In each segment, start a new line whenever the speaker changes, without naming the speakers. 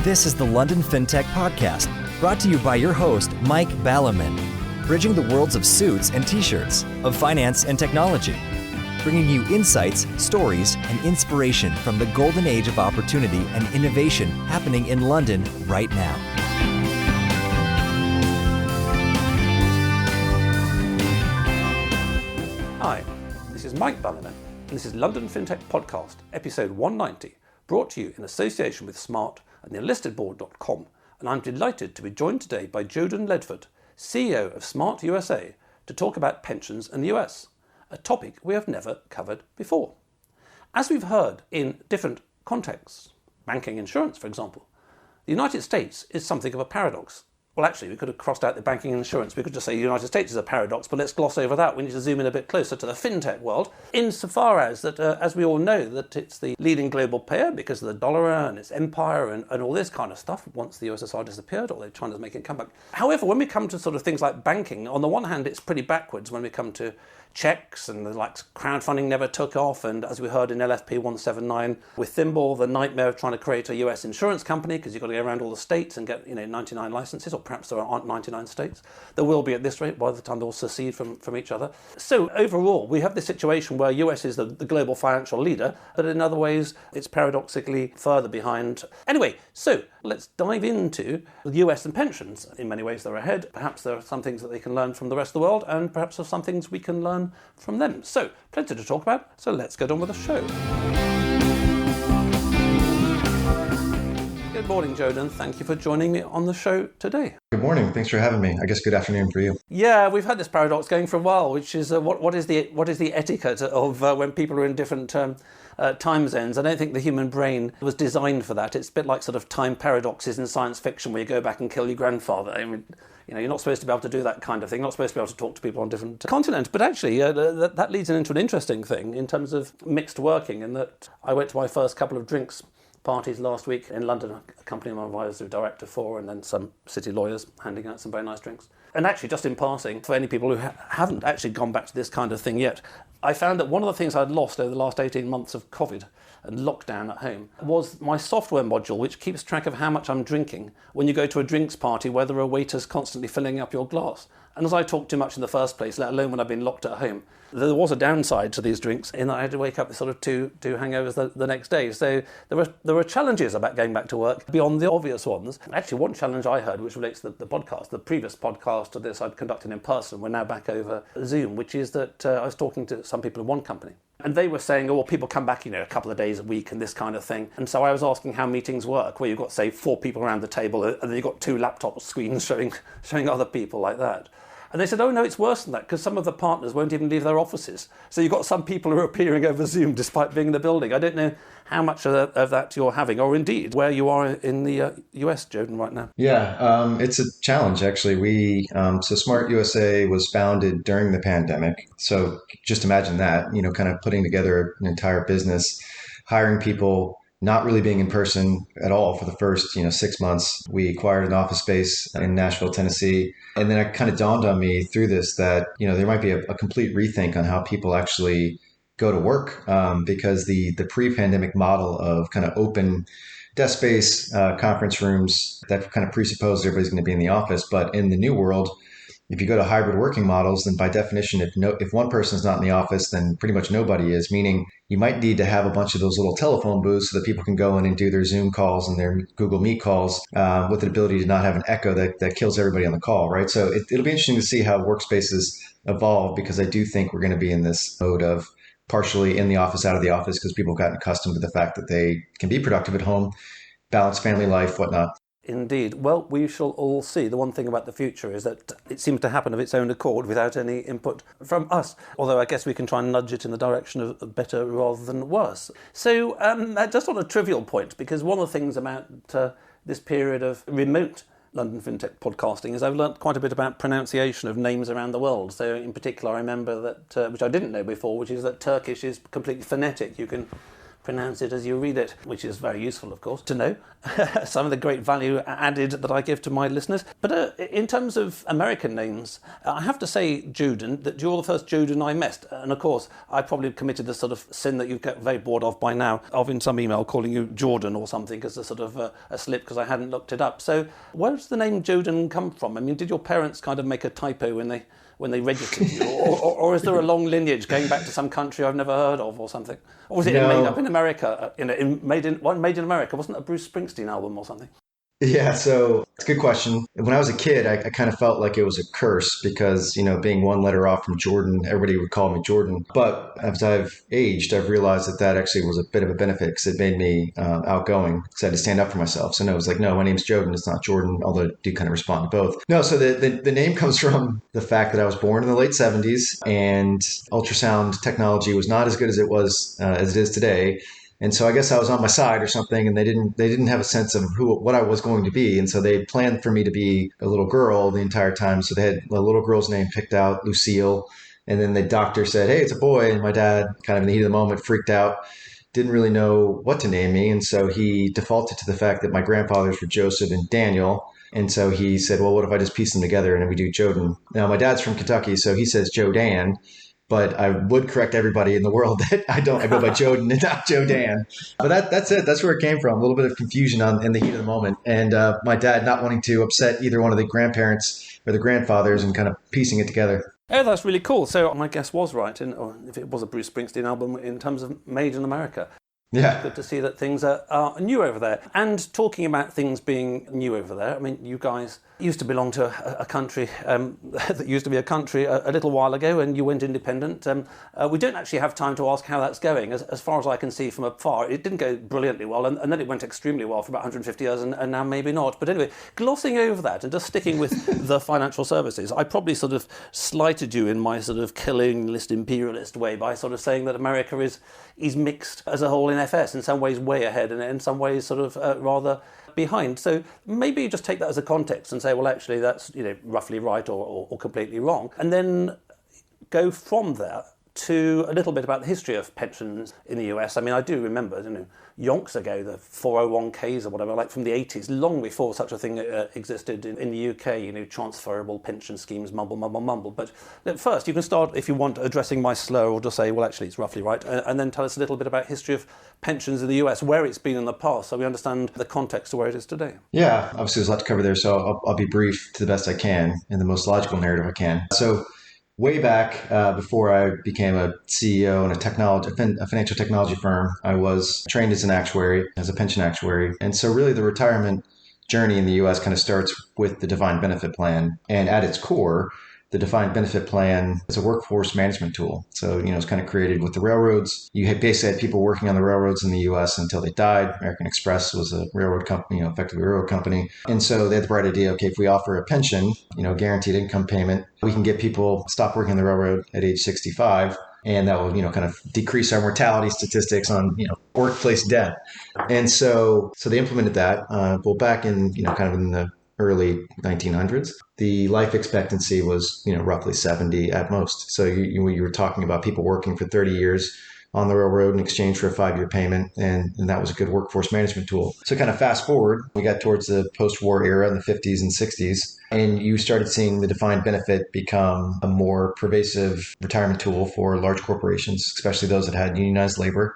This is the London FinTech Podcast, brought to you by your host, Mike Ballerman, bridging the worlds of suits and t-shirts, of finance and technology, bringing you insights, stories, and inspiration from the golden age of opportunity and innovation happening in London right now.
Hi, this is Mike Ballerman, and this is London FinTech Podcast, episode 190, brought to you in association with Smart and the enlistedboard.com, and I'm delighted to be joined today by Jodan Ledford, CEO of Smart USA, to talk about pensions in the US, a topic we have never covered before. As we've heard in different contexts, banking, insurance, for example, the United States is something of a paradox. Well, actually, we could have crossed out the banking and insurance. We could just say the United States is a paradox, but let's gloss over that. We need to zoom in a bit closer to the fintech world, insofar as that, as we all know, that it's the leading global player because of the dollar and its empire and all this kind of stuff once the USSR disappeared, although China's making a comeback. However, when we come to sort of things like banking, on the one hand, it's pretty backwards when we come to checks and the likes. Crowdfunding never took off, and as we heard in LFP190 with Thimble, the nightmare of trying to create a US insurance company because you've got to go around all the states and get 99 licenses, or perhaps there aren't 99 states. There will be at this rate by the time they all secede from each other. So overall, we have this situation where US is the global financial leader, but in other ways it's paradoxically further behind. Anyway, so let's dive into the US and pensions. In many ways they're ahead. Perhaps there are some things that they can learn from the rest of the world, and perhaps there are some things we can learn from them. So, plenty to talk about, so let's get on with the show. Good morning, Jodan. Thank you for joining me on the show today.
Good morning. Thanks for having me. I guess good afternoon for you.
Yeah, we've had this paradox going for a while, which is what is the etiquette of when people are in different time zones. I don't think the human brain was designed for that. It's a bit like sort of time paradoxes in science fiction where you go back and kill your grandfather. I mean, you're not supposed to be able to do that kind of thing. You're not supposed to be able to talk to people on different continents. But actually, that leads into an interesting thing in terms of mixed working, in that I went to my first couple of drinks parties last week in London, a company I'm advisor director for, and then some city lawyers handing out some very nice drinks. And actually, just in passing, for any people who haven't actually gone back to this kind of thing yet, I found that one of the things I'd lost over the last 18 months of COVID and lockdown at home was my software module, which keeps track of how much I'm drinking when you go to a drinks party where there are waiters constantly filling up your glass. And as I talked too much in the first place, let alone when I've been locked at home, there was a downside to these drinks in that I had to wake up with sort of two hangovers the next day. So there were challenges about going back to work beyond the obvious ones. Actually, one challenge I heard, which relates to the podcast, the previous podcast to this I'd conducted in person, we're now back over Zoom, which is that I was talking to some people in one company. And they were saying, oh, well, people come back, a couple of days a week and this kind of thing. And so I was asking how meetings work, where you've got, say, 4 people around the table and then you've got 2 laptop screens showing other people like that. And they said, oh, no, it's worse than that, because some of the partners won't even leave their offices. So you've got some people who are appearing over Zoom despite being in the building. I don't know how much of that you're having, or indeed where you are in the US, Jodan, right now.
Yeah, it's a challenge, actually. So Smart USA was founded during the pandemic. So just imagine that, kind of putting together an entire business, hiring people, not really being in person at all for the first, 6 months. We acquired an office space in Nashville, Tennessee. And then it kind of dawned on me through this that, there might be a complete rethink on how people actually go to work, because the pre-pandemic model of kind of open desk space, conference rooms, that kind of presupposes everybody's going to be in the office. But in the new world, if you go to hybrid working models, then by definition, if one person is not in the office, then pretty much nobody is, meaning you might need to have a bunch of those little telephone booths so that people can go in and do their Zoom calls and their Google Meet calls with the ability to not have an echo that kills everybody on the call, right? So it'll be interesting to see how workspaces evolve, because I do think we're going to be in this mode of partially in the office, out of the office, because people have gotten accustomed to the fact that they can be productive at home, balance family life, whatnot.
Indeed. Well, we shall all see. The one thing about the future is that it seems to happen of its own accord without any input from us. Although I guess we can try and nudge it in the direction of better rather than worse. So just on a trivial point, because one of the things about this period of remote London FinTech podcasting is I've learnt quite a bit about pronunciation of names around the world. So in particular, I remember that, which I didn't know before, which is that Turkish is completely phonetic. You can pronounce it as you read it, which is very useful, of course, to know some of the great value added that I give to my listeners. But in terms of American names, I have to say, Jodan, that you're the first Jodan I met. And of course, I probably committed the sort of sin that you get very bored of by now, of in some email calling you Jordan or something as a sort of a slip because I hadn't looked it up. So where does the name Jodan come from? I mean, did your parents kind of make a typo when they registered you? Or is there a long lineage going back to some country I've never heard of or something? Or was it made up in America? Made in America? Wasn't it a Bruce Springsteen album or something?
Yeah, so it's a good question. When I was a kid, I kind of felt like it was a curse because, being one letter off from Jordan, everybody would call me Jordan. But as I've aged, I've realized that actually was a bit of a benefit because it made me outgoing because I had to stand up for myself. So no, it was like, no, my name's Jodan, it's not Jordan, although I do kind of respond to both. No, so the name comes from the fact that I was born in the late 70s and ultrasound technology was not as good as it was, as it is today. And so I guess I was on my side or something, and they didn't have a sense of what I was going to be. And so they planned for me to be a little girl the entire time. So they had a little girl's name picked out, Lucille. And then the doctor said, hey, it's a boy. And my dad, kind of in the heat of the moment, freaked out, didn't really know what to name me. And so he defaulted to the fact that my grandfathers were Joseph and Daniel. And so he said, well, what if I just piece them together and then we do Jodan? Now, my dad's from Kentucky, so he says Jodan. But I would correct everybody in the world that I go by Jodan and not Jodan. But that's it. That's where it came from. A little bit of confusion in the heat of the moment. And my dad not wanting to upset either one of the grandparents or the grandfathers and kind of piecing it together.
Oh, that's really cool. So my guess was right, or if it was a Bruce Springsteen album in terms of made in America.
Yeah.
Good to see that things are new over there. And talking about things being new over there, I mean, you guys used to belong to a country that used to be a country a little while ago, and you went independent. We don't actually have time to ask how that's going. As far as I can see from afar, it didn't go brilliantly well, and then it went extremely well for about 150 years, and now maybe not. But anyway, glossing over that and just sticking with the financial services, I probably sort of slighted you in my sort of killing-list imperialist way by sort of saying that America is mixed as a whole in FS, in some ways way ahead, and in some ways sort of rather behind. So maybe you just take that as a context and say, well, actually, that's roughly right or completely wrong, and then go from there to a little bit about the history of pensions in the US. I mean, I do remember, yonks ago, the 401ks or whatever, like from the 80s, long before such a thing existed in the UK, transferable pension schemes, mumble. But first, you can start, if you want, addressing my slur or just say, well, actually, it's roughly right, and then tell us a little bit about history of pensions in the US, where it's been in the past, so we understand the context of where it is today.
Yeah, obviously there's a lot to cover there, so I'll be brief to the best I can in the most logical narrative I can. So way back before I became a CEO in a financial technology firm, I was trained as an actuary, as a pension actuary. And so really the retirement journey in the US kind of starts with the defined benefit plan. And at its core, the defined benefit plan is a workforce management tool. So, it's kind of created with the railroads. You basically had people working on the railroads in the US until they died. American Express was a railroad company, effectively a railroad company. And so they had the bright idea, okay, if we offer a pension, guaranteed income payment, we can get people stop working on the railroad at age 65. And that will, kind of decrease our mortality statistics on, workplace death. And so they implemented that. Back in, kind of in the early 1900s, the life expectancy was, roughly 70 at most. So you were talking about people working for 30 years on the railroad in exchange for a 5-year payment. And that was a good workforce management tool. So kind of fast forward, we got towards the post-war era in the 50s and 60s, and you started seeing the defined benefit become a more pervasive retirement tool for large corporations, especially those that had unionized labor,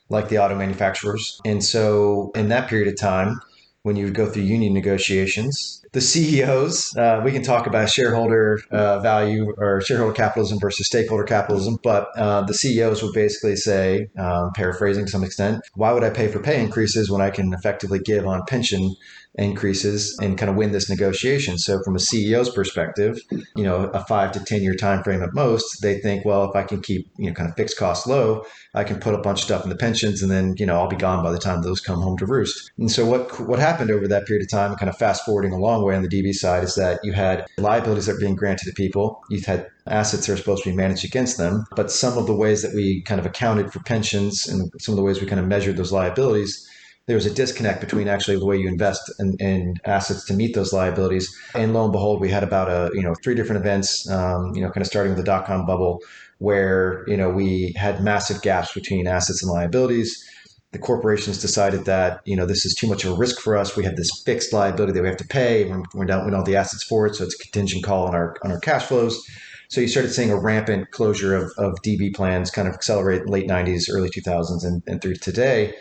like the auto manufacturers. And so in that period of time, when you would go through union negotiations, the CEOs, we can talk about shareholder value or shareholder capitalism versus stakeholder capitalism, but the CEOs would basically say, paraphrasing to some extent, why would I pay for pay increases when I can effectively give on pension increases and kind of win this negotiation? So from a CEO's perspective, a 5 to 10 year time frame at most, they think, well, if I can keep, kind of fixed costs low, I can put a bunch of stuff in the pensions and then, I'll be gone by the time those come home to roost. And so what happened over that period of time, kind of fast forwarding a long way on the DB side, is that you had liabilities that were being granted to people. You had assets that are supposed to be managed against them. But some of the ways that we kind of accounted for pensions and some of the ways we kind of measured those liabilities, there was a disconnect between actually the way you invest in assets to meet those liabilities. And lo and behold, we had about 3 different events, kind of starting with the dot-com bubble, where, we had massive gaps between assets and liabilities. the corporations decided that, this is too much of a risk for us. We have this fixed liability that we have to pay. We don't own the assets for it. So it's a contingent call on our cash flows. So you started seeing a rampant closure of DB plans kind of accelerate in late 90s, early 2000s, and through today.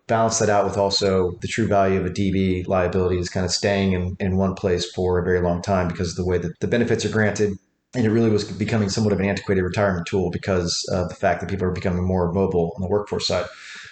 Balance that out with also the true value of a DB liability is kind of staying in one place for a very long time because of the way that the benefits are granted. And it really was becoming somewhat of an antiquated retirement tool because of the fact that people are becoming more mobile on the workforce side.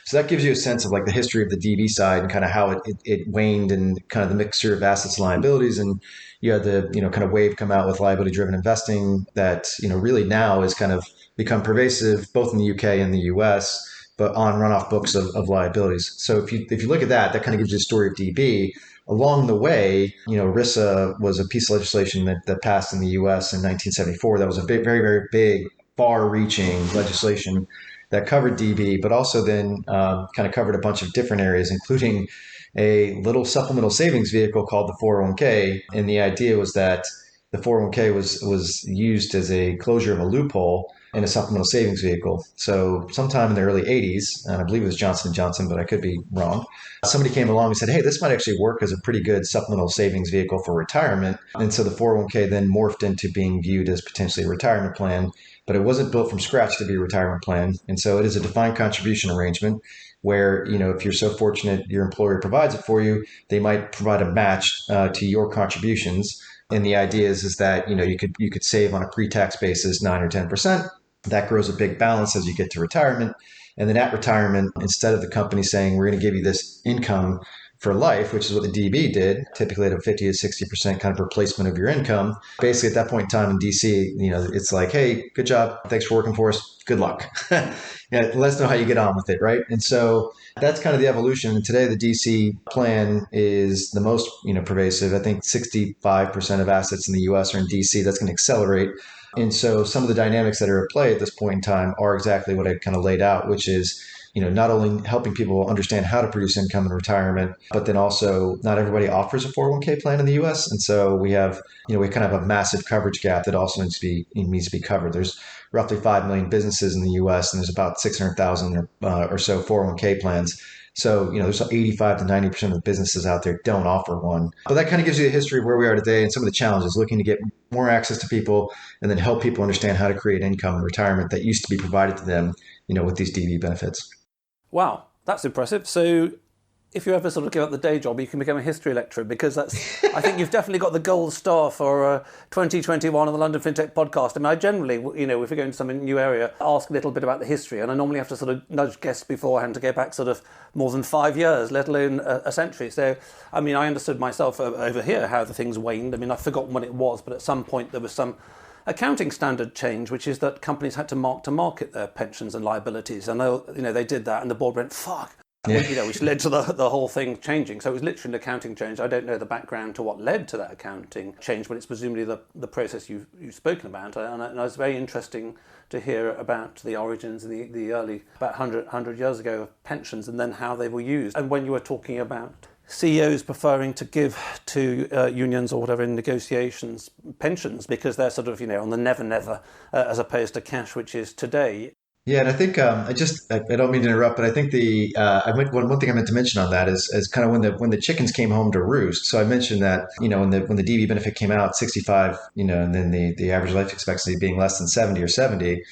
So that gives you a sense of like the history of the DB side and kind of how it waned and kind of the mixture of assets and liabilities. And you had the, kind of wave come out with liability driven investing that, really now is kind of become pervasive both in the UK and the US, but on runoff books of liabilities. So if you look at that kind of gives you a story of DB. Along the way, RISA was a piece of legislation that passed in the US in 1974. That was a very, very big, far-reaching legislation that covered DB, but also then kind of covered a bunch of different areas, including a little supplemental savings vehicle called the 401k. And the idea was that the 401k was used as a closure of a loophole in a supplemental savings vehicle. So sometime in the early 80s, and I believe it was Johnson & Johnson, but I could be wrong, somebody came along and said, hey, this might actually work as a pretty good supplemental savings vehicle for retirement. And so the 401k then morphed into being viewed as potentially a retirement plan, but it wasn't built from scratch to be a retirement plan. And so it is a defined contribution arrangement where, if you're so fortunate your employer provides it for you, they might provide a match to your contributions. And the idea is that, you could save on a pre-tax basis 9 or 10%. That grows a big balance as you get to retirement. And then at retirement, instead of the company saying, we're going to give you this income for life, which is what the DB did, typically at a 50 to 60% kind of replacement of your income. Basically, at that point in time in DC, it's like, hey, good job. Thanks for working for us. Good luck. Let us know how you get on with it, right? And so that's kind of the evolution. And today, the DC plan is the most, pervasive. I think 65% of assets in the US are in DC. That's going to accelerate. And so some of the dynamics that are at play at this point in time are exactly what I kind of laid out, which is, not only helping people understand how to produce income in retirement, but then also not everybody offers a 401k plan in the US. And so we have, we kind of have a massive coverage gap that also needs to be covered. There's roughly 5 million businesses in the US, and there's about 600,000 or so 401k plans. So, there's 85 to 90% of the businesses out there don't offer one. But that kind of gives you a history of where we are today and some of the challenges, looking to get more access to people and then help people understand how to create income in retirement that used to be provided to them, with these DB benefits.
Wow, that's impressive. So if you ever sort of give up the day job, you can become a history lecturer, because I think you've definitely got the gold star for 2021 on the London FinTech podcast. I mean, I generally, if we go into some new area, ask a little bit about the history, and I normally have to sort of nudge guests beforehand to go back sort of more than 5 years, let alone a century. So, I mean, I understood myself over here how the things waned. I mean, I've forgotten when it was, but at some point there was some accounting standard change, which is that companies had to mark to market their pensions and liabilities. And they did that, and the board went, fuck. Yeah. Which led to the whole thing changing. So it was literally an accounting change. I don't know the background to what led to that accounting change, but it's presumably the process you've spoken about. And it was very interesting to hear about the origins in the early, about 100 years ago, of pensions, and then how they were used. And when you were talking about CEOs preferring to give to unions or whatever in negotiations pensions because they're sort of, on the never, as opposed to cash, which is today.
Yeah, and I think I don't mean to interrupt, but I think one thing I meant to mention on that is kind of when the chickens came home to roost. So I mentioned that when the DB benefit came out, 65, and then the average life expectancy being less than 70 or 70.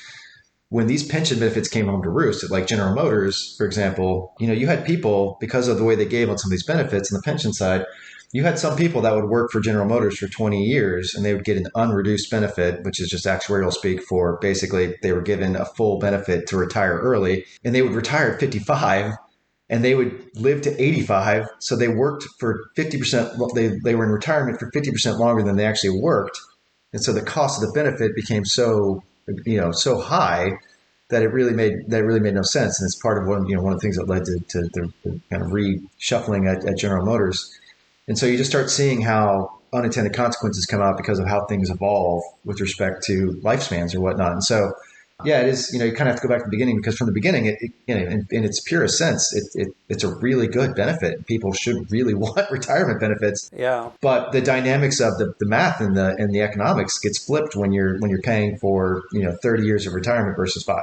When these pension benefits came home to roost, like General Motors, for example, you had people, because of the way they gave on some of these benefits on the pension side, you had some people that would work for General Motors for 20 years and they would get an unreduced benefit, which is just actuarial speak for basically they were given a full benefit to retire early, and they would retire at 55 and they would live to 85. So they worked for 50%. They were in retirement for 50% longer than they actually worked. And so the cost of the benefit became so high that it really made no sense. And it's part of one of the things that led to the kind of reshuffling at General Motors. And so you just start seeing how unintended consequences come out because of how things evolve with respect to lifespans or whatnot. And so, yeah, it is, you kind of have to go back to the beginning, because from the beginning, in its purest sense, it's a really good benefit. People should really want retirement benefits.
Yeah.
But the dynamics of the math and the economics gets flipped when you're paying for, 30 years of retirement versus 5.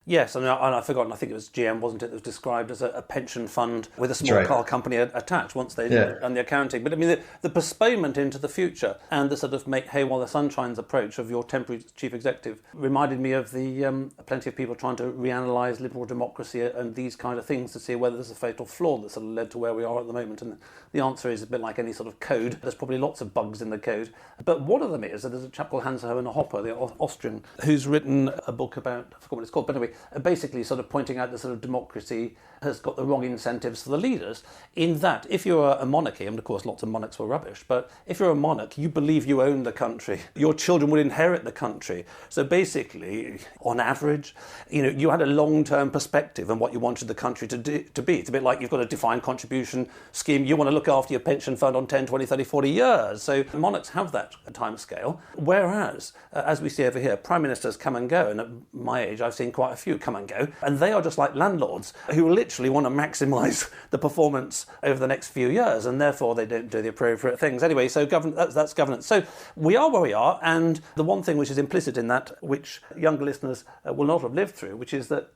Yes, and I've forgotten, I think it was GM, wasn't it, that was described as a pension fund with a small
right.
car company attached once they'd
Yeah.
done the accounting. But I mean, the postponement into the future and the sort of make hay while the sun shines approach of your temporary chief executive reminded me of the plenty of people trying to reanalyse liberal democracy and these kind of things to see whether there's a fatal flaw that sort of led to where we are at the moment. And the answer is a bit like any sort of code. There's probably lots of bugs in the code. But one of them is that there's a chap called Hans-Hermann Hoppe, the Austrian, who's written a book about, I forgot what it's called, but anyway, basically sort of pointing out that sort of democracy has got the wrong incentives for the leaders, in that if you're a monarchy, and of course lots of monarchs were rubbish, but if you're a monarch, you believe you own the country. Your children will inherit the country. So basically, on average, you had a long-term perspective on what you wanted the country to be. It's a bit like you've got a defined contribution scheme. You want to look after your pension fund on 10, 20, 30, 40 years. So monarchs have that time scale. Whereas, as we see over here, prime ministers come and go. And at my age, I've seen quite a few come and go. And they are just like landlords who literally want to maximise the performance over the next few years. And therefore, they don't do the appropriate things. Anyway, so that's governance. So we are where we are. And the one thing which is implicit in that, which younger listeners will not have lived through, which is that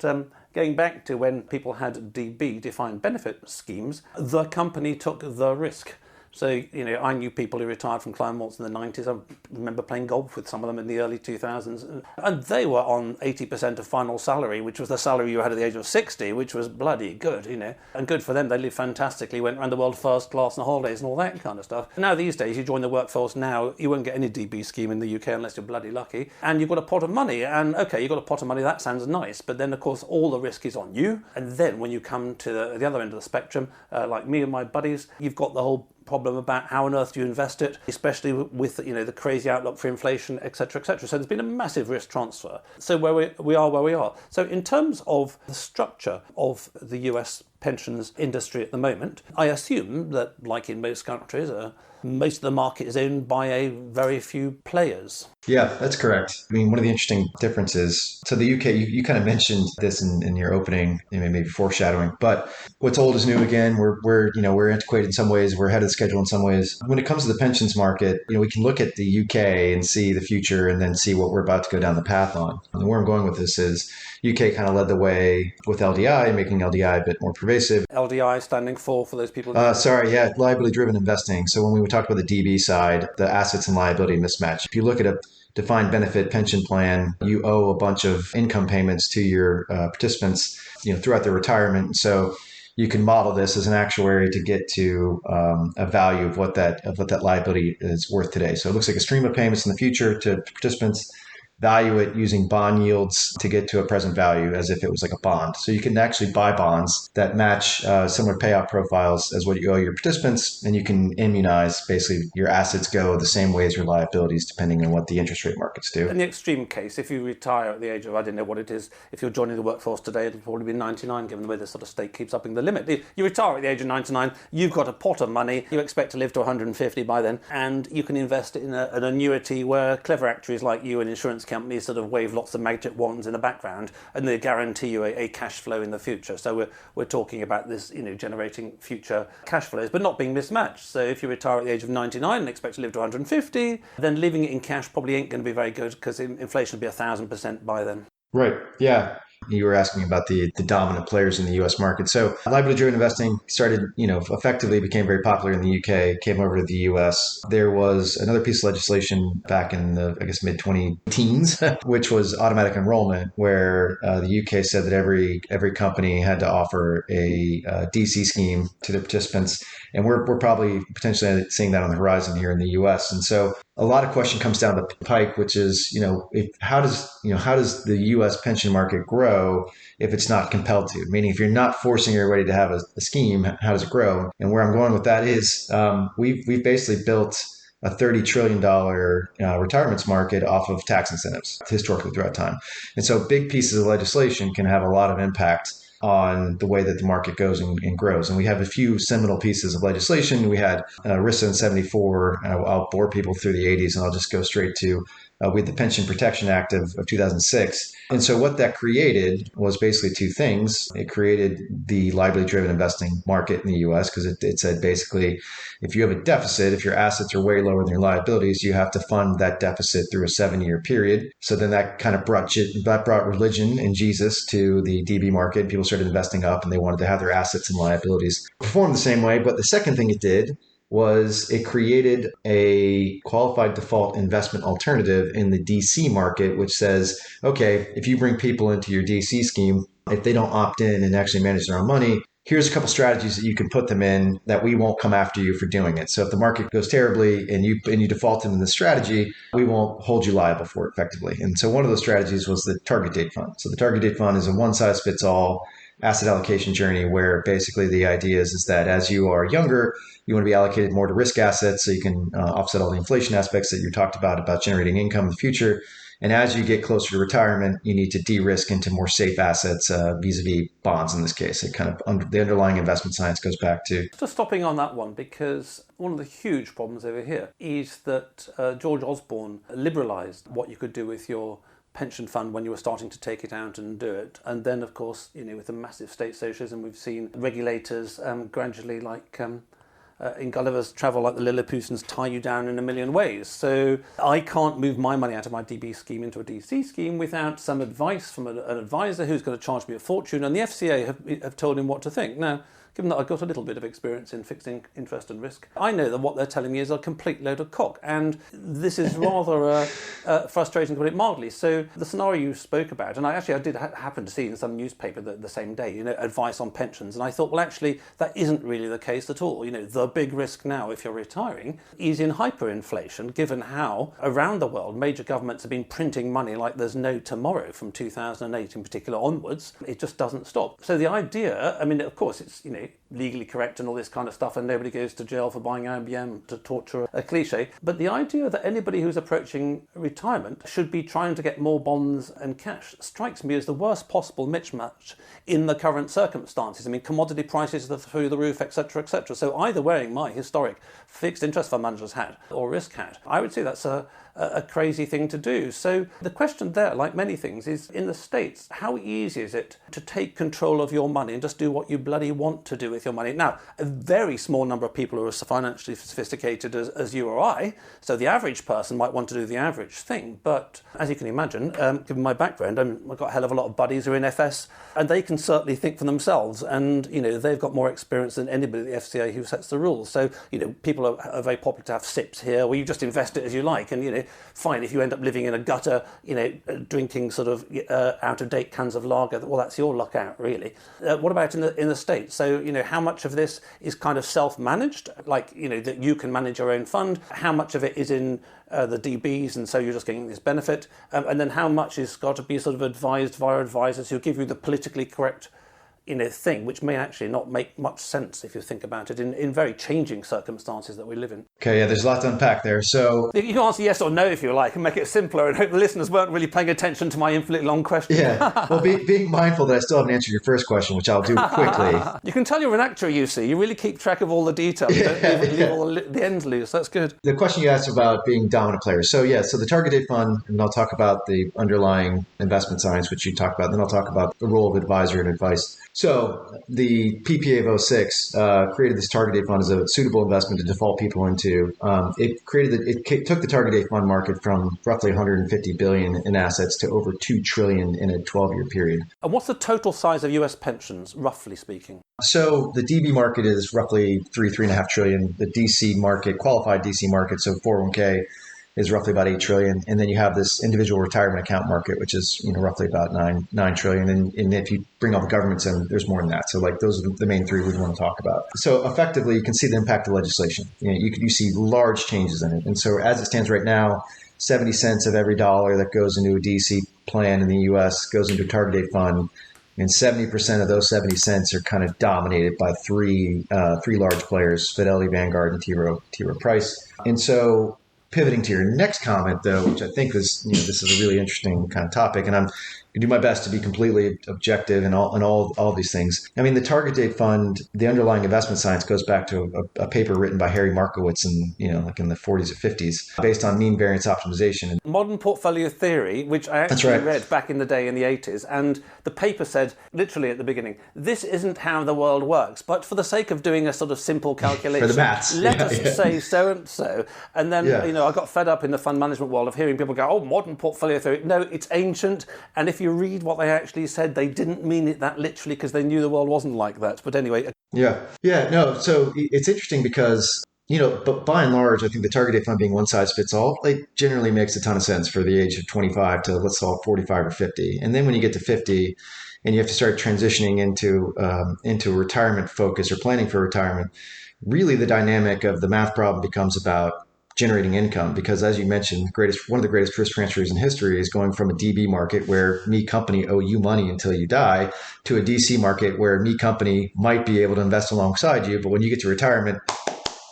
going back to when people had DB, defined benefit schemes, the company took the risk. So, I knew people who retired from climb walls in the 90s. I remember playing golf with some of them in the early 2000s. And they were on 80% of final salary, which was the salary you had at the age of 60, which was bloody good, And good for them. They lived fantastically, went around the world first class on holidays and all that kind of stuff. Now, these days, you join the workforce now, you won't get any DB scheme in the UK unless you're bloody lucky. And you've got a pot of money. And, okay, you've got a pot of money. That sounds nice. But then, of course, all the risk is on you. And then when you come to the other end of the spectrum, like me and my buddies, you've got the whole problem about how on earth do you invest it, especially with the crazy outlook for inflation, etc., etc. So there's been a massive risk transfer. So we are where we are. So in terms of the structure of the US pensions industry at the moment, I assume that, like in most countries, most of the market is owned by a very few players.
Yeah, that's correct. I mean, one of the interesting differences, so the UK, you kind of mentioned this in your opening, maybe foreshadowing, but what's old is new again. We're antiquated in some ways. We're ahead of the schedule in some ways. When it comes to the pensions market, we can look at the UK and see the future and then see what we're about to go down the path on. And where I'm going with this is UK kind of led the way with LDI, making LDI a bit more pervasive.
LDI standing for those people?
Liability-driven investing. So when we talked about the DB side, the assets and liability mismatch, if you look at a defined benefit pension plan, you owe a bunch of income payments to your participants, throughout their retirement. So you can model this as an actuary to get to a value of what that liability is worth today. So it looks like a stream of payments in the future to participants. Value it using bond yields to get to a present value as if it was like a bond. So you can actually buy bonds that match similar payout profiles as what you owe your participants, and you can immunize basically your assets go the same way as your liabilities depending on what the interest rate markets do.
In the extreme case, if you retire at the age of, I don't know what it is, if you're joining the workforce today, it'll probably be 99, given the way the sort of state keeps upping the limit. You retire at the age of 99, you've got a pot of money, you expect to live to 150 by then, and you can invest in an annuity where clever actuaries like you and insurance companies sort of wave lots of magic wands in the background and they guarantee you a cash flow in the future. So we're talking about this, generating future cash flows, but not being mismatched. So if you retire at the age of 99 and expect to live to 150, then leaving it in cash probably ain't going to be very good because inflation will be 1,000% by then.
Right. Yeah. You were asking about the dominant players in the U.S. market. So liability-driven investing started, effectively became very popular in the U.K., came over to the U.S. There was another piece of legislation back in the, mid-20-teens, which was automatic enrollment, where the U.K. said that every company had to offer a DC scheme to their participants. And we're probably potentially seeing that on the horizon here in the U.S. And so a lot of question comes down the pike, which is, how does the U.S. pension market grow if it's not compelled to? Meaning, if you're not forcing everybody to have a scheme, how does it grow? And where I'm going with that is we've basically built a $30 trillion retirements market off of tax incentives historically throughout time. And so big pieces of legislation can have a lot of impact on the way that the market goes and grows. And we have a few seminal pieces of legislation. We had ERISA in 74. I'll bore people through the 80s, and I'll just go straight to with the Pension Protection Act of 2006. And so what that created was basically two things. It created the liability-driven investing market in the U.S. because it said basically, if you have a deficit, if your assets are way lower than your liabilities, you have to fund that deficit through a 7-year period. So then that kind of brought religion and Jesus to the DB market. People started investing up and they wanted to have their assets and liabilities perform the same way. But the second thing it did was it created a qualified default investment alternative in the DC market, which says, okay, if you bring people into your DC scheme, if they don't opt in and actually manage their own money, here's a couple strategies that you can put them in that we won't come after you for doing it. So if the market goes terribly and you default into the strategy, we won't hold you liable for it effectively. And so one of those strategies was the target date fund. So the target date fund is a one-size-fits-all asset allocation journey where basically the idea is that as you are younger, you want to be allocated more to risk assets so you can offset all the inflation aspects that you talked about generating income in the future. And as you get closer to retirement, you need to de-risk into more safe assets vis-a-vis bonds in this case. It kind of the underlying investment science goes back to.
Just stopping on that one, because one of the huge problems over here is that George Osborne liberalised what you could do with your pension fund when you were starting to take it out and do it. And then, of course, with the massive state socialism, we've seen regulators gradually, like in Gulliver's Travel, like the Lilliputians, tie you down in a million ways. So I can't move my money out of my DB scheme into a DC scheme without some advice from an advisor who's going to charge me a fortune. And the FCA have told him what to think. Now, given that I've got a little bit of experience in fixing interest and risk, I know that what they're telling me is a complete load of cock. And this is rather frustrating, to put it mildly. So the scenario you spoke about, and I did happen to see in some newspaper the same day, advice on pensions. And I thought, well, actually, that isn't really the case at all. The big risk now, if you're retiring, is in hyperinflation, given how around the world major governments have been printing money like there's no tomorrow from 2008 in particular onwards. It just doesn't stop. So the idea, of course, it's, legally correct and all this kind of stuff, and nobody goes to jail for buying IBM to torture a cliche. But the idea that anybody who's approaching retirement should be trying to get more bonds and cash strikes me as the worst possible mismatch in the current circumstances. Commodity prices are through the roof, etc., etc. So either wearing my historic fixed interest fund manager's hat or risk hat, I would say that's a crazy thing to do. So the question there, like many things, is in the States, how easy is it to take control of your money and just do what you bloody want to do with your money? Now, a very small number of people who are financially sophisticated as you or I, so the average person might want to do the average thing. But as you can imagine, given my background, I've got a hell of a lot of buddies who are in FS, and they can certainly think for themselves. And, they've got more experience than anybody at the FCA who sets the rules. So, people are very popular to have SIPs here, where you just invest it as you like. And, fine, if you end up living in a gutter, drinking sort of out-of-date cans of lager, well, that's your luck out, really. What about in the States? So, how much of this is kind of self-managed, like, that you can manage your own fund? How much of it is in the DBs, and so you're just getting this benefit? And then how much is got to be sort of advised via advisors who give you the politically correct thing, which may actually not make much sense if you think about it in very changing circumstances that we live in.
Okay, yeah, there's a lot to unpack there. So
you can answer yes or no if you like and make it simpler, and hope the listeners weren't really paying attention to my infinitely long question.
Yeah, well, being mindful that I still haven't answered your first question, which I'll do quickly.
You can tell you're an actor, you see. You really keep track of all the details. Don't leave all the ends loose. That's good.
The question you asked about being dominant players. So the target date fund, and I'll talk about the underlying investment science, which you talked about. Then I'll talk about the role of advisor and advice. So the PPA of 06 created this target date fund as a suitable investment to default people into. It took the target date fund market from roughly 150 billion in assets to over 2 trillion in a 12-year period.
And what's the total size of US pensions, roughly speaking?
So the DB market is roughly 3.5 trillion. The DC market, qualified DC market, so 401k, is roughly about 8 trillion. And then you have this individual retirement account market, which is roughly about 9 trillion. And if you bring all the governments in, there's more than that. So those are the main three we want to talk about. So effectively, you can see the impact of legislation. You see large changes in it. And so as it stands right now, 70 cents of every dollar that goes into a DC plan in the US goes into a target date fund. And 70% of those 70 cents are kind of dominated by three large players, Fidelity, Vanguard, and T. Rowe Price. And so pivoting to your next comment, though, which I think is, this is a really interesting kind of topic, and I'm do my best to be completely objective and all these things. I mean, the target date fund, the underlying investment science goes back to a paper written by Harry Markowitz in, like in the 40s or 50s, based on mean variance optimization.
Modern portfolio theory, which I actually read back in the day in the 80s, and the paper said, literally at the beginning, this isn't how the world works, but for the sake of doing a sort of simple calculation,
for the maths.
let us say so and so. And then, I got fed up in the fund management world of hearing people go, oh, modern portfolio theory. No, it's ancient. And if you read what they actually said, they didn't mean it that literally because they knew the world wasn't like that. But anyway.
No. So it's interesting because, but by and large, I think the target date fund being one size fits all, generally makes a ton of sense for the age of 25 to, let's call it 45 or 50. And then when you get to 50 and you have to start transitioning into a retirement focus or planning for retirement, really the dynamic of the math problem becomes about generating income, because as you mentioned, one of the greatest risk transfers in history is going from a DB market where me company owe you money until you die to a DC market where me company might be able to invest alongside you, but when you get to retirement,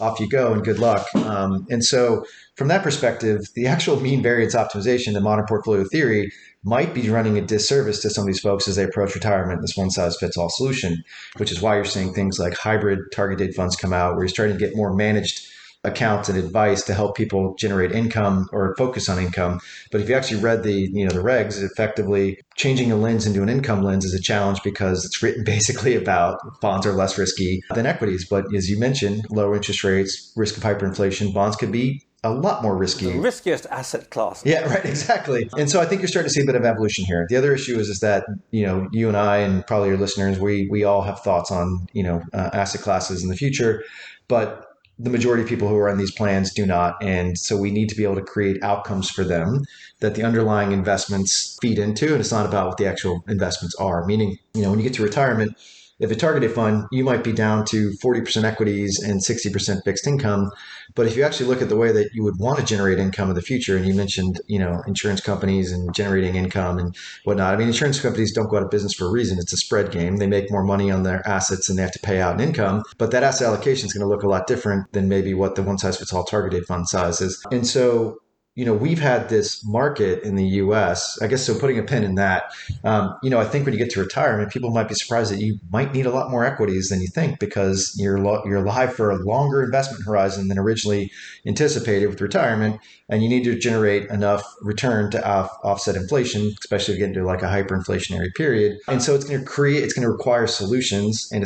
off you go and good luck. And so from that perspective, the actual mean variance optimization in modern portfolio theory might be running a disservice to some of these folks as they approach retirement, this one size fits all solution, which is why you're seeing things like hybrid target date funds come out, where you're starting to get more managed accounts and advice to help people generate income or focus on income. But if you actually read the regs, effectively changing a lens into an income lens is a challenge because it's written basically about bonds are less risky than equities. But as you mentioned, low interest rates, risk of hyperinflation, bonds could be a lot more risky.
The riskiest asset class.
Yeah, right, exactly. And so I think you're starting to see a bit of evolution here. The other issue is that, you and I and probably your listeners, we all have thoughts on, asset classes in the future, but the majority of people who are on these plans do not. And so we need to be able to create outcomes for them that the underlying investments feed into. And it's not about what the actual investments are. Meaning, when you get to retirement, if a targeted fund, you might be down to 40% equities and 60% fixed income. But if you actually look at the way that you would want to generate income in the future, and you mentioned, insurance companies and generating income and whatnot. I mean, insurance companies don't go out of business for a reason. It's a spread game. They make more money on their assets and they have to pay out an income. But that asset allocation is going to look a lot different than maybe what the one size fits all targeted fund size is. And so, we've had this market in the US, I guess, so putting a pin in that, I think when you get to retirement, people might be surprised that you might need a lot more equities than you think because you're alive for a longer investment horizon than originally anticipated with retirement. And you need to generate enough return to offset inflation, especially if you get into like a hyperinflationary period. And so it's going to require solutions, and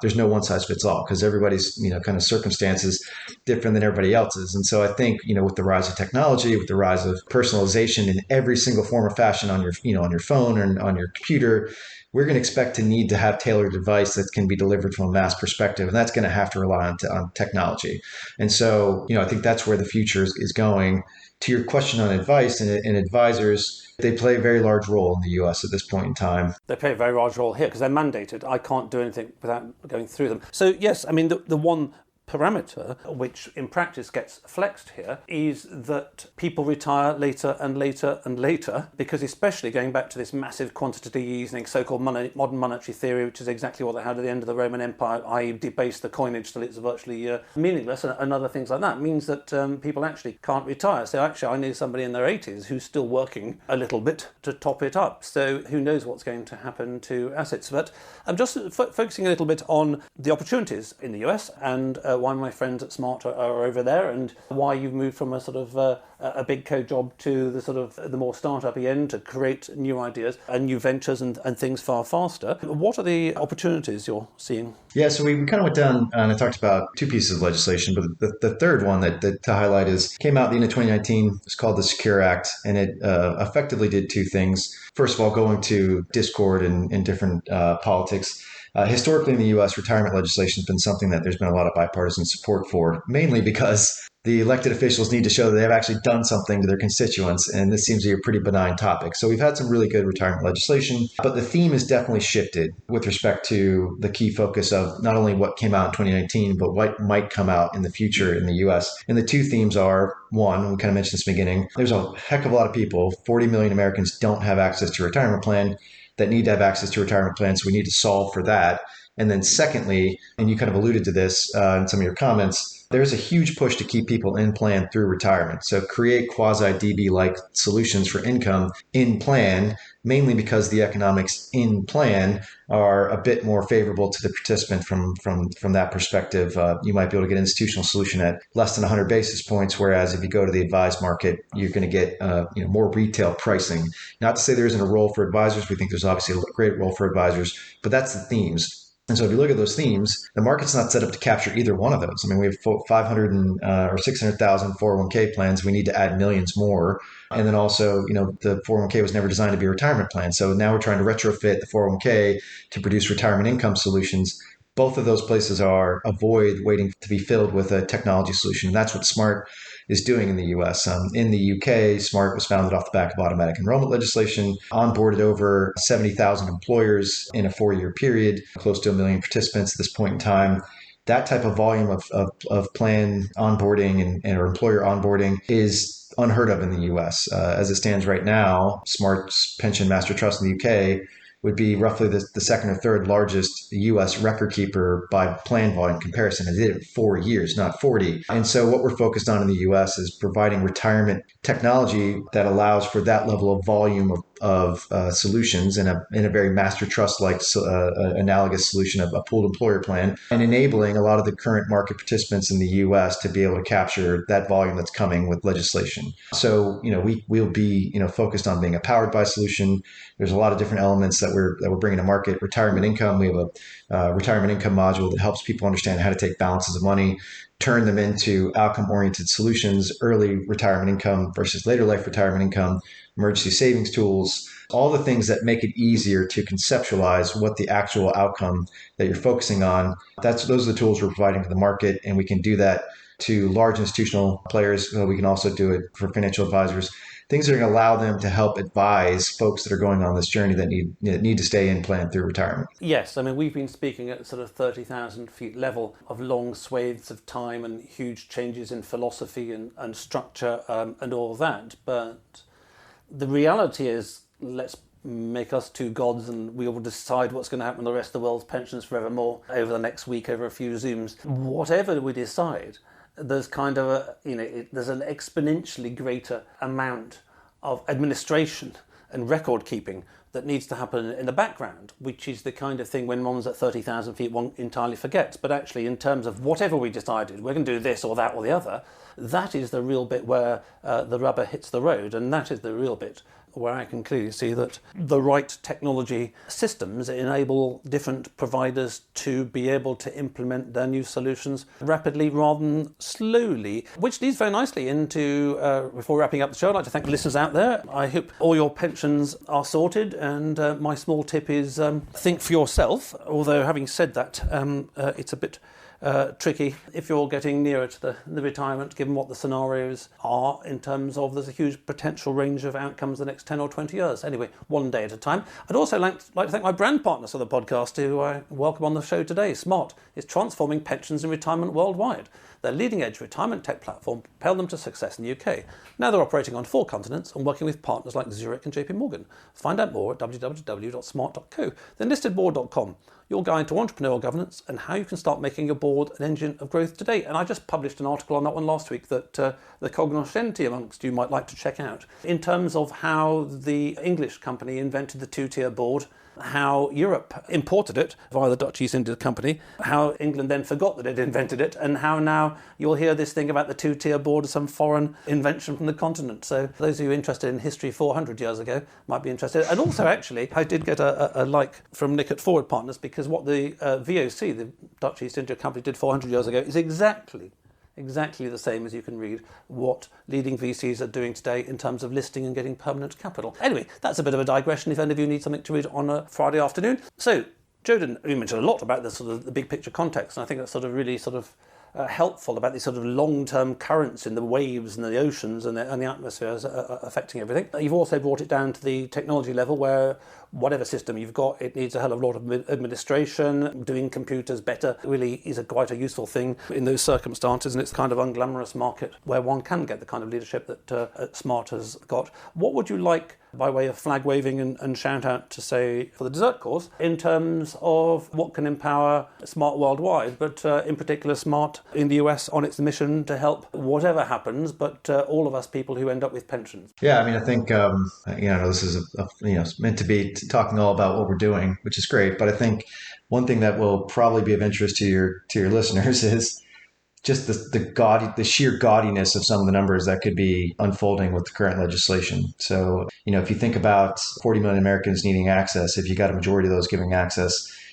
there's no one size fits all because everybody's, kind of circumstances different than everybody else's. And so I think, with the rise of technology, with the rise of personalization in every single form or fashion on your, on your phone or on your computer, we're going to expect to need to have tailored advice that can be delivered from a mass perspective. And that's going to have to rely on technology. And so, I think that's where the future is going. To your question on advice and advisors, they play a very large role in the US at this point in time.
They play a very large role here because they're mandated. I can't do anything without going through them. So yes, I mean, the one parameter, which in practice gets flexed here, is that people retire later and later and later, because especially going back to this massive quantitative easing, so-called modern monetary theory, which is exactly what they had at the end of the Roman Empire, i.e. debase the coinage till it's virtually meaningless, and other things like that, means that people actually can't retire. So actually I knew somebody in their 80s who's still working a little bit to top it up. So who knows what's going to happen to assets. But I'm just focusing a little bit on the opportunities in the US and why my friends at Smart are over there, and why you've moved from a sort of a big code job to the sort of the more startup-y end to create new ideas and new ventures and things far faster. What are the opportunities you're seeing?
Yeah, so we kind of went down and I talked about two pieces of legislation, but the third one that to highlight came out at the end of 2019. It's called the Secure Act, and it effectively did two things. First of all, going to discord and different politics. Historically in the U.S., retirement legislation has been something that there's been a lot of bipartisan support for, mainly because the elected officials need to show that they've actually done something to their constituents, and this seems to be a pretty benign topic. So we've had some really good retirement legislation, but the theme has definitely shifted with respect to the key focus of not only what came out in 2019, but what might come out in the future in the U.S. And the two themes are, one, we kind of mentioned this in the beginning, there's a heck of a lot of people, 40 million Americans don't have access to a retirement plan, that need to have access to retirement plans. So we need to solve for that. And then secondly, and you kind of alluded to this in some of your comments, there's a huge push to keep people in plan through retirement. So create quasi-DB-like solutions for income in plan, mainly because the economics in plan are a bit more favorable to the participant from that perspective. You might be able to get an institutional solution at less than 100 basis points, whereas if you go to the advised market, you're going to get more retail pricing. Not to say there isn't a role for advisors. We think there's obviously a great role for advisors, but that's the themes. And so if you look at those themes, the market's not set up to capture either one of those. I mean, we have 500 or 600,000 401k plans. We need to add millions more. And then also, the 401k was never designed to be a retirement plan. So now we're trying to retrofit the 401k to produce retirement income solutions. Both of those places are a void waiting to be filled with a technology solution. And that's what Smart is doing in the US. In the UK, Smart was founded off the back of automatic enrollment legislation, onboarded over 70,000 employers in a 4-year period, close to 1 million participants at this point in time. That type of volume of plan onboarding or employer onboarding is unheard of in the US. As it stands right now, Smart's pension master trust in the UK would be roughly the second or third largest U.S. record keeper by plan volume comparison. It did it in 4 years, not 40. And so what we're focused on in the U.S. is providing retirement technology that allows for that level of volume of solutions in a very master trust-like analogous solution of a pooled employer plan, and enabling a lot of the current market participants in the U.S. to be able to capture that volume that's coming with legislation. So, we'll be, focused on being a powered by solution. There's a lot of different elements that we're bringing to market. Retirement income. We have a retirement income module that helps people understand how to take balances of money, turn them into outcome-oriented solutions, early retirement income versus later life retirement income, emergency savings tools, all the things that make it easier to conceptualize what the actual outcome that you're focusing on. Those are the tools we're providing to the market, and we can do that to large institutional players. We can also do it for financial advisors. Things that are going to allow them to help advise folks that are going on this journey that need to stay in plan through retirement.
Yes, I mean, we've been speaking at sort of 30,000 feet level of long swathes of time and huge changes in philosophy and structure and all that. But the reality is, let's make us two gods and we will decide what's going to happen to the rest of the world's pensions forevermore over the next week, over a few Zooms. Whatever we decide, there's kind of there's an exponentially greater amount of administration and record keeping that needs to happen in the background, which is the kind of thing when one's at 30,000 feet one entirely forgets. But actually, in terms of whatever we decided, we're going to do this or that or the other, that is the real bit where the rubber hits the road, and that is the real bit where I can clearly see that the right technology systems enable different providers to be able to implement their new solutions rapidly rather than slowly, which leads very nicely into, before wrapping up the show, I'd like to thank the listeners out there. I hope all your pensions are sorted, and my small tip is think for yourself, although having said that, it's a bit tricky if you're getting nearer to the retirement, given what the scenarios are in terms of there's a huge potential range of outcomes the next 10 or 20 years. Anyway, one day at a time. I'd also like to thank my brand partners for the podcast who I welcome on the show today. Smart is transforming pensions and retirement worldwide. Their leading-edge retirement tech platform propelled them to success in the UK. Now they're operating on 4 continents and working with partners like Zurich and JP Morgan. Find out more at www.smart.co, then listedboard.com. Your guide to entrepreneurial governance and how you can start making your board an engine of growth today. And I just published an article on that one last week that the cognoscenti amongst you might like to check out, in terms of how the English company invented the 2-tier board, how Europe imported it via the Dutch East India Company, how England then forgot that it invented it, and how now you'll hear this thing about the 2-tier board as some foreign invention from the continent. So those of you interested in history 400 years ago might be interested. And also, actually, I did get a like from Nick at Forward Partners, because what the VOC, the Dutch East India Company, did 400 years ago is exactly the same as you can read what leading VCs are doing today in terms of listing and getting permanent capital. Anyway, that's a bit of a digression if any of you need something to read on a Friday afternoon. So, Jodan, you mentioned a lot about the sort of the big picture context, and I think that's sort of really sort of helpful about these sort of long-term currents in the waves and the oceans and the atmospheres affecting everything. You've also brought it down to the technology level, where whatever system you've got, it needs a hell of a lot of administration. Doing computers better really is quite a useful thing in those circumstances, and it's kind of unglamorous market where one can get the kind of leadership that Smart has got. What would you like, by way of flag waving and shout out, to say for the dessert course in terms of what can empower Smart worldwide, but in particular Smart in the US on its mission to help whatever happens, but all of us people who end up with pensions?
Yeah, I mean, I think, this is meant to be talking all about what we're doing, which is great. But I think one thing that will probably be of interest to your listeners is just the sheer gaudiness of some of the numbers that could be unfolding with the current legislation. So, if you think about 40 million Americans needing access, if you got a majority of those giving access,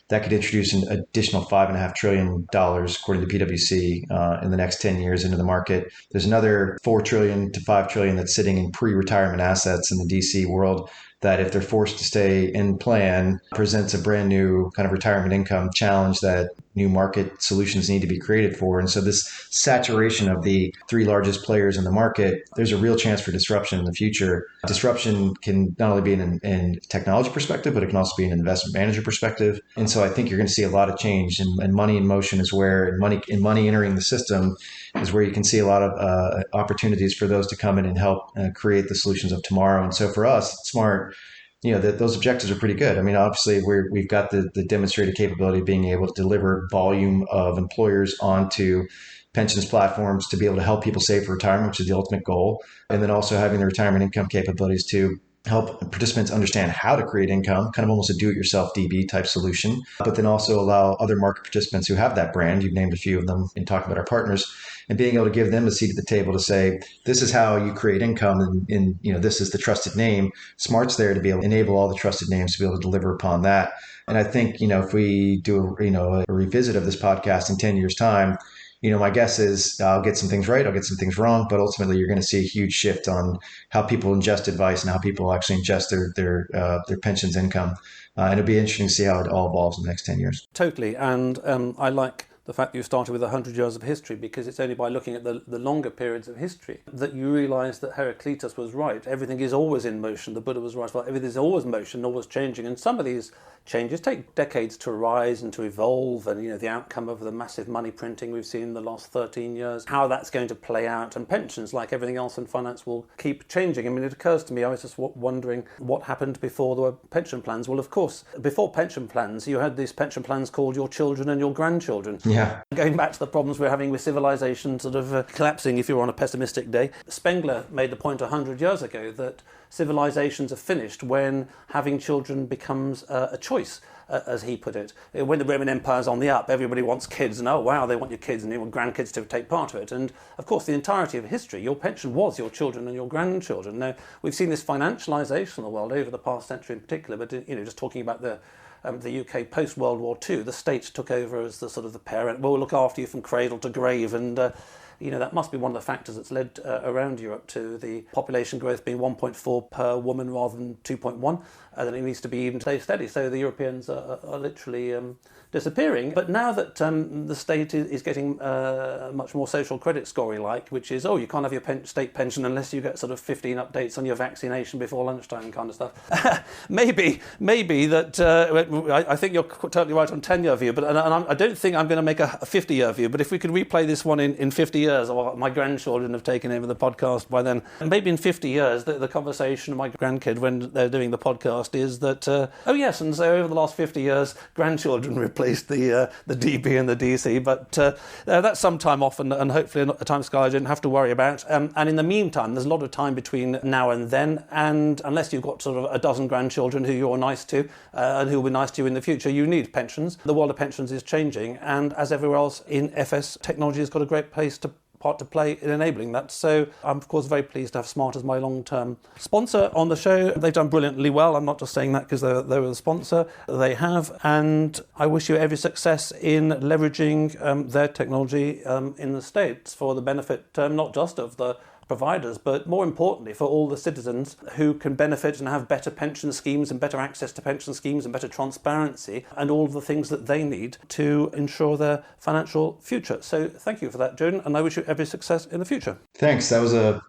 that could introduce an additional $5.5 trillion, according to PwC, in the next 10 years into the market. There's another $4 trillion to $5 trillion that's sitting in pre-retirement assets in the DC world that, if they're forced to stay in plan, presents a brand new kind of retirement income challenge that new market solutions need to be created for. And so this saturation of the three largest players in the market, there's a real chance for disruption in the future. Disruption can not only be in technology perspective, but it can also be an investment manager perspective. And so I think you're going to see a lot of change, and money in motion is where, and money entering the system is where you can see a lot of opportunities for those to come in and help create the solutions of tomorrow. And so for us, Smart, those objectives are pretty good. I mean, obviously, we've got the demonstrated capability of being able to deliver volume of employers onto pensions platforms to be able to help people save for retirement, which is the ultimate goal. And then also having the retirement income capabilities to help participants understand how to create income, kind of almost a do-it-yourself DB type solution, but then also allow other market participants who have that brand, you've named a few of them in talking about our partners, and being able to give them a seat at the table to say, this is how you create income, and this is the trusted name. Smart's there to be able to enable all the trusted names to be able to deliver upon that. And I think, if we do a revisit of this podcast in 10 years' time, my guess is I'll get some things right, I'll get some things wrong, but ultimately you're going to see a huge shift on how people ingest advice and how people actually ingest their pensions income. And it'll be interesting to see how it all evolves in the next 10 years.
Totally. And I like the fact that you started with 100 years of history, because it's only by looking at the longer periods of history that you realise that Heraclitus was right. Everything is always in motion. The Buddha was right. Well, everything is always motion, always changing. And some of these changes take decades to rise and to evolve. And, the outcome of the massive money printing we've seen in the last 13 years, how that's going to play out. And pensions, like everything else in finance, will keep changing. I mean, it occurs to me, I was just wondering what happened before there were pension plans. Well, of course, before pension plans, you had these pension plans called your children and your grandchildren.
Yeah.
Going back to the problems we're having with civilization sort of collapsing, if you're on a pessimistic day. Spengler made the point 100 years ago that civilizations are finished when having children becomes a choice, as he put it. When the Roman Empire's on the up, everybody wants kids, and oh wow, they want your kids and you want grandkids to take part of it. And of course, the entirety of history, your pension was your children and your grandchildren. Now, we've seen this financialisation of the world over the past century in particular, but just talking about the UK post-World War II, the state took over as the sort of the parent. We'll look after you from cradle to grave, and that must be one of the factors that's led around Europe to the population growth being 1.4 per woman rather than 2.1, and it needs to be even stay steady. So the Europeans are literally disappearing. But now that the state is getting much more social credit scoring-like, which is, you can't have your state pension unless you get sort of 15 updates on your vaccination before lunchtime kind of stuff. maybe that, I think you're totally right on 10-year view, but and I don't think I'm going to make a 50-year view, but if we could replay this one in 50 years, or my grandchildren have taken over the podcast by then, and maybe in 50 years, the conversation of my grandkid when they're doing the podcast is that, and so over the last 50 years, grandchildren replaced the DB and the DC, but that's some time off, and hopefully a time scale I didn't have to worry about. And in the meantime, there's a lot of time between now and then, and unless you've got sort of a dozen grandchildren who you're nice to, and who will be nice to you in the future, you need pensions. The world of pensions is changing, and as everywhere else in FS, technology has got a great part to play in enabling that. So I'm, of course, very pleased to have Smart as my long-term sponsor on the show. They've done brilliantly well. I'm not just saying that because they were the sponsor. They have. And I wish you every success in leveraging their technology in the States for the benefit not just of the providers, but more importantly for all the citizens who can benefit and have better pension schemes and better access to pension schemes and better transparency and all of the things that they need to ensure their financial future. So thank you for that, Jodan, and I wish you every success in the future.
Thanks. That was a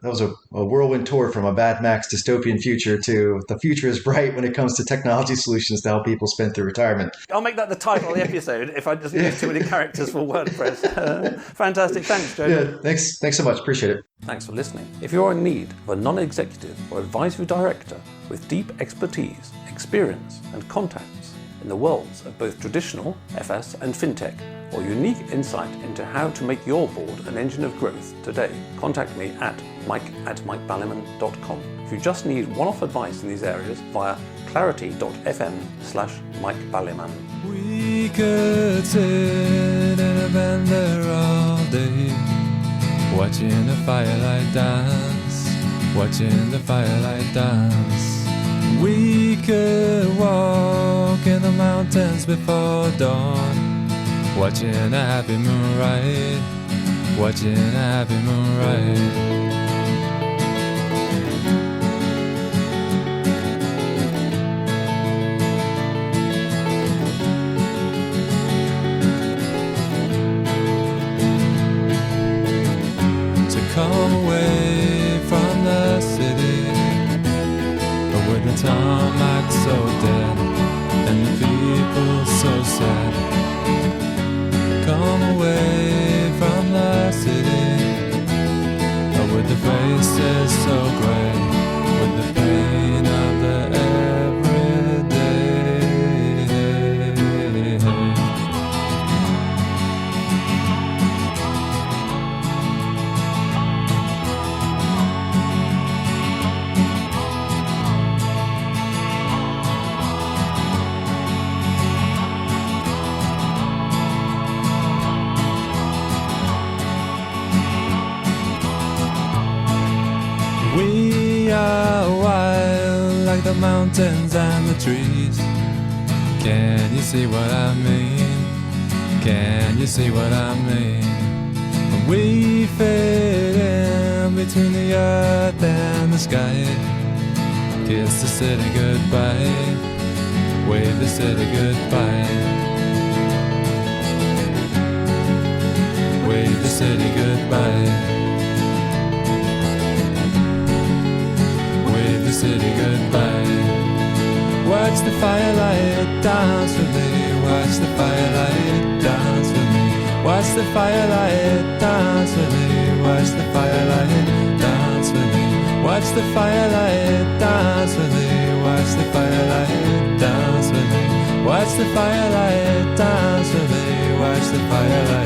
whirlwind tour from a Mad Max dystopian future to the future is bright when it comes to technology solutions to help people spend through retirement.
I'll make that the title of the episode if I just use too many characters for WordPress. Fantastic. Thanks, Jodan.
Yeah, thanks so much. Appreciate it.
Thanks for listening. If you're in need of a non-executive or advisory director with deep expertise, experience and contacts in the worlds of both traditional FS and fintech, or unique insight into how to make your board an engine of growth today, contact me at mike@mikeballiman.com. If you just need one-off advice in these areas, via clarity.fm/mikeballiman.
We could sit in a band there all day, watching the firelight dance, watching the firelight dance. We could walk in the mountains before dawn, watching a happy moon ride, watching a happy moon ride. Come away from the city, with the tarmac so dead and the people so sad. Come away from the city, with the faces so grey, with the pain of the everyday. We are wild like the mountains and the trees. Can you see what I mean? Can you see what I mean? We fade in between the earth and the sky. Kiss the city goodbye, wave the city goodbye. Wave the city goodbye. The city goodbye. Watch the firelight dance with me. Watch the firelight dance with me. Watch the firelight dance with me. Watch the firelight dance with me. Watch the firelight dance with me. Watch the firelight dance with me. Watch the firelight dance with me. Watch the firelight